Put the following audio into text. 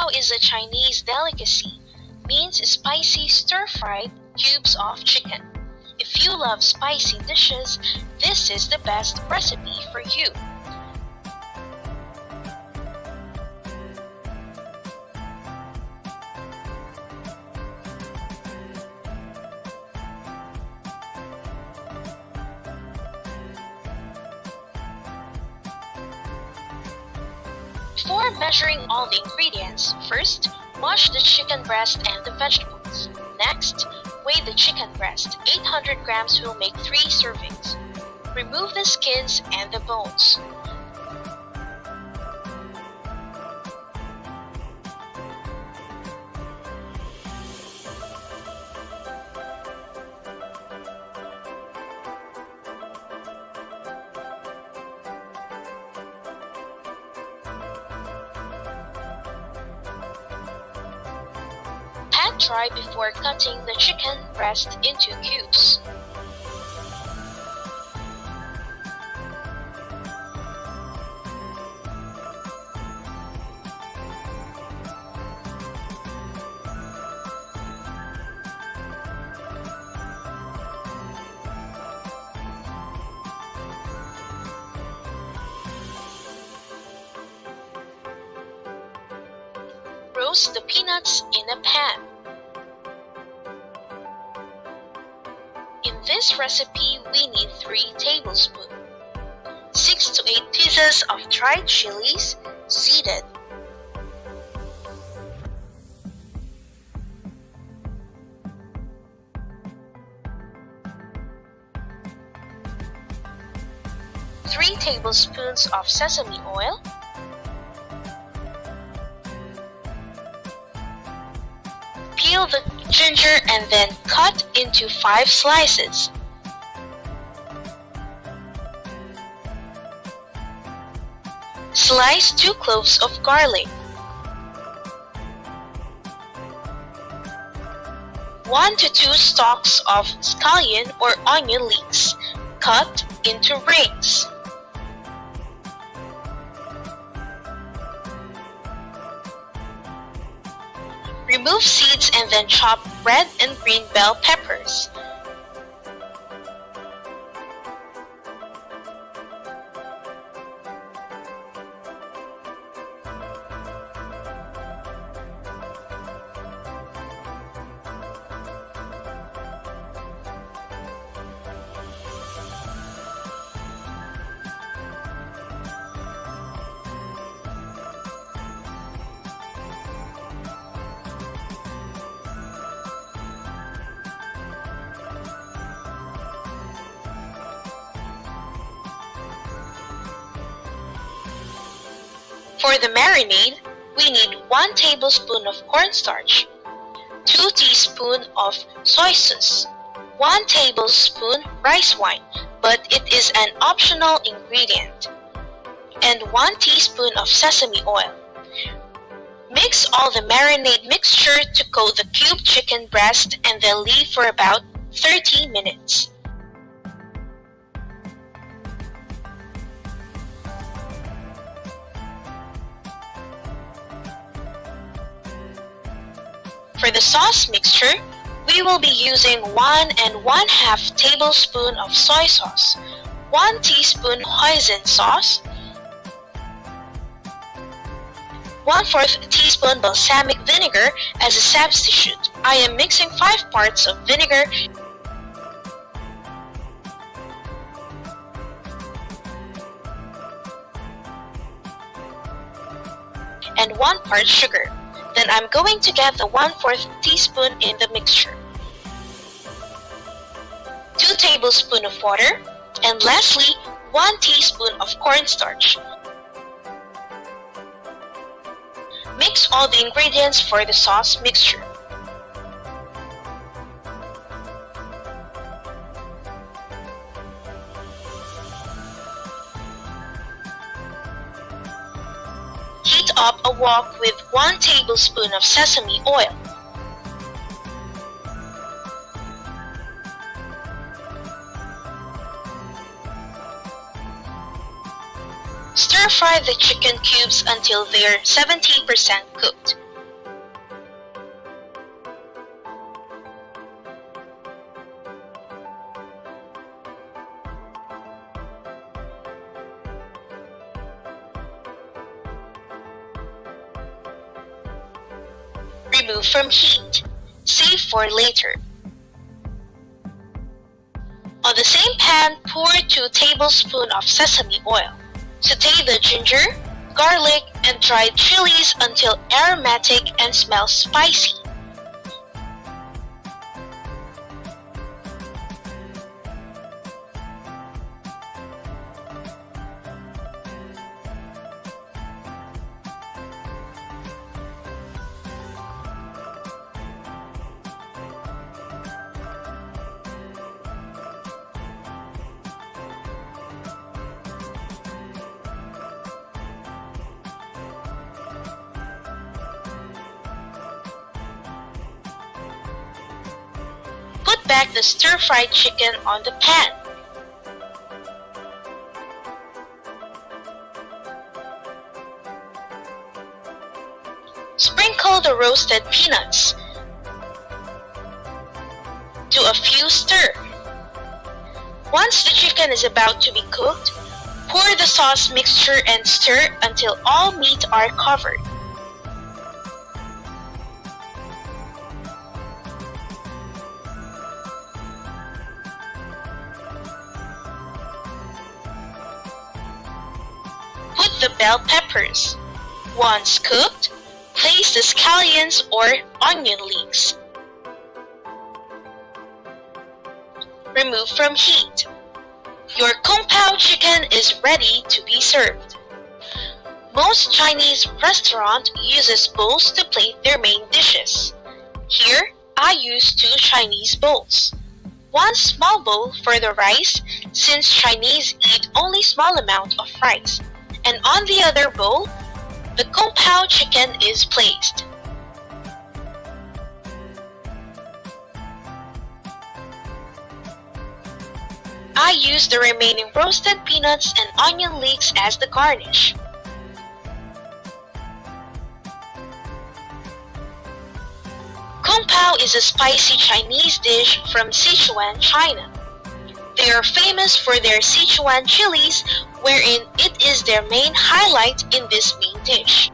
Pao is a Chinese delicacy, means spicy stir-fried cubes of chicken. If you love spicy dishes, this is the best recipe for you. Before measuring all the ingredients, first, wash the chicken breast and the vegetables. Next, weigh the chicken breast. 800 grams will make 3 servings. Remove the skins and the bones. Pat dry before cutting the chicken breast into cubes. Roast the peanuts in a pan. In this recipe, we need 3 tablespoons, 6 to 8 pieces of dried chilies, seeded, 3 tablespoons of sesame oil, peel the ginger and then cut into 5 slices. Slice 2 cloves of garlic, 1 to 2 stalks of scallion or onion leeks, cut into rings. Remove seeds and then chop red and green bell peppers. For the marinade, we need 1 tablespoon of cornstarch, 2 teaspoons of soy sauce, 1 tablespoon rice wine, but it is an optional ingredient, and 1 teaspoon of sesame oil. Mix all the marinade mixture to coat the cubed chicken breast and then leave for about 30 minutes. For the sauce mixture, we will be using 1 1/2 tablespoon of soy sauce, 1 teaspoon Hoisin sauce, 1/4 teaspoon balsamic vinegar as a substitute. I am mixing 5 parts of vinegar and 1 part sugar. Then I'm going to get the 1/4 teaspoon in the mixture, 2 tablespoons of water, and lastly 1 teaspoon of cornstarch. Mix all the ingredients for the sauce mixture. Heat up a wok with 1 tablespoon of sesame oil. Stir-fry the chicken cubes until they're 70% cooked. Remove from heat. Save for later. On the same pan, pour 2 tablespoons of sesame oil. Sauté the ginger, garlic, and dried chilies until aromatic and smells spicy. Put back the stir-fried chicken on the pan. Sprinkle the roasted peanuts. Do a few stir. Once the chicken is about to be cooked, pour the sauce mixture and stir until all meat are covered. Put the bell peppers. Once cooked, place the scallions or onion leeks. Remove from heat. Your Kung Pao chicken is ready to be served. Most Chinese restaurants use bowls to plate their main dishes. Here, I use 2 Chinese bowls. One small bowl for the rice, since Chinese eat only small amount of rice. And on the other bowl, the Kung Pao chicken is placed. I use the remaining roasted peanuts and onion leeks as the garnish. Kung Pao is a spicy Chinese dish from Sichuan, China. They are famous for their Sichuan chilies, wherein it is their main highlight in this main dish.